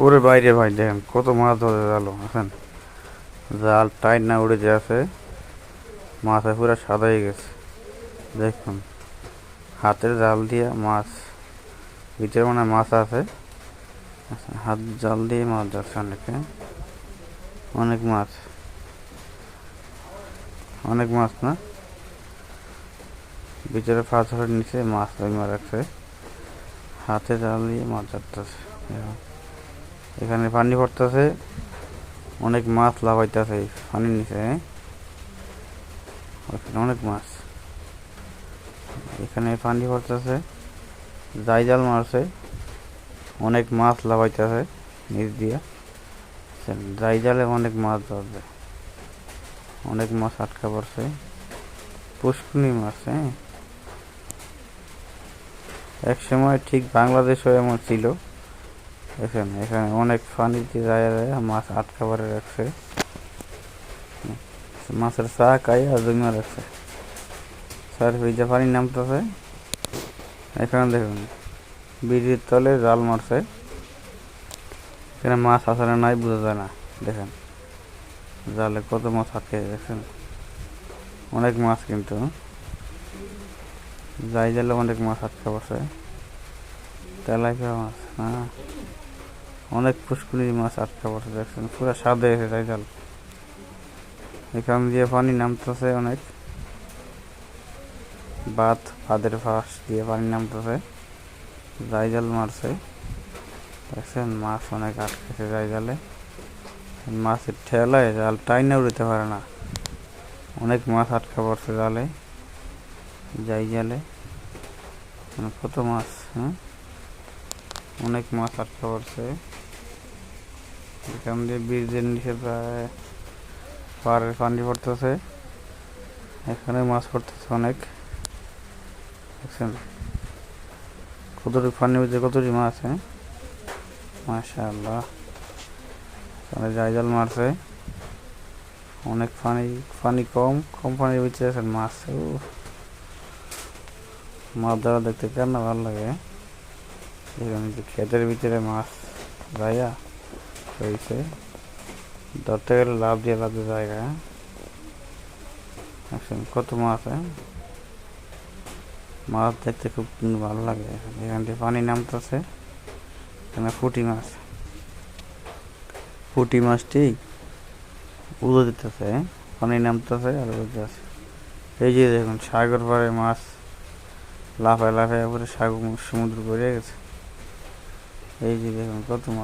ওরে বাইরে ভাই, দেখেন কত মাছ ধরে জাল এখন। জাল টাইট না উড়ে যে আছে, মাছে পুরো সাদা হয়ে গেছে। দেখুন, হাতের জাল দিয়ে মাছ, ভিতরে মানে মাছ আছে। হাত জাল দিয়ে মাছ ধরছে অনেকে, অনেক মাছ, অনেক মাছ না, ভিতরে পাথরের নিচে মাছ জমা রাখছে, হাতে জাল দিয়ে মাছ ধরতেছে। এখানে পানি পড়তেছে, অনেক মাছ লাফাইতেছে পানির নিচে। অনেক মাছ, এখানে পানি পড়তেছে, যাই জাল মারছে, অনেক মাছ লাফাইতেছে নিচ দিয়া। যাই জালে অনেক মাছ ধরবে, অনেক মাছ আটকা পড়ছে, পুষ্কুনি মাছ। এক সময় ঠিক বাংলাদেশও এমন ছিল। এখানে এখানে অনেক পানিতে যায় মাছ আটকা পড়ে রাখছে, মাছের চা খাইয়া জমা রাখছে। স্যার ভিজা পানি নামতেছে। এখানে দেখুন, ব্রিজের তলে জাল মারছে, এখানে মাছ আছে না নাই বোঝা যায় না। দেখেন জালে কত মাছ আটকে, দেখছেন অনেক মাছ, কিন্তু যাই জালে অনেক মাছ আটকে পড়ছে। তেলাপিয়া মাছ, হ্যাঁ, অনেক পুষ্কুনির মাছ আটকা পড়ছে, দেখছেন পুরো সাদা এসে যাই জাল। এখান দিয়ে পানি নামতেছে অনেক, বাঁধের ফাঁস দিয়ে পানি নামতেছে, যাই জাল মারছে। দেখছেন মাছ অনেক আটকেছে যাই জালে, মাছের ঠেলায় জাল টাইনা উড়িতে পারে না, অনেক মাছ আটকা পড়ছে জালে, যাই জালে। কত মাছ, হ্যাঁ, অনেক মাছ আটকা পড়ছে। এখান দিয়ে ব্রিজের নিচে প্রায় পাড়ের পানি পড়তেছে, এখানে মাছ পড়তেছে অনেক। দেখছেন কতটুকু পানির মধ্যে কতটি মাছ, হ্যাঁ, মাশাআল্লাহ। এখানে যাই জাল মারছে, অনেক পানি, পানি কম কম পানির ভিতরে আছেন মাছ। মাছ ধরা দেখতে কেন না ভালো লাগে। এখানে যে ক্ষেতের ভিতরে মাছ যাইয়া রয়েছে, ধরতে গেলে লাভ দিয়ে জায়গা। কত মাছ, মাছ দেখতে খুব ভালো লাগে। এখান থেকে পানি নামতেছে, এখানে পুঁটি মাছটি উড়ে দিতেছে, পানি নামতেছে আর উড়তেছে। এই যে দেখুন সাগর পাড়ে মাছ লাফায় লাফায় উপরে সাগর সমুদ্র বেড়ে গেছে। এই যে দেখুন কত মাছ।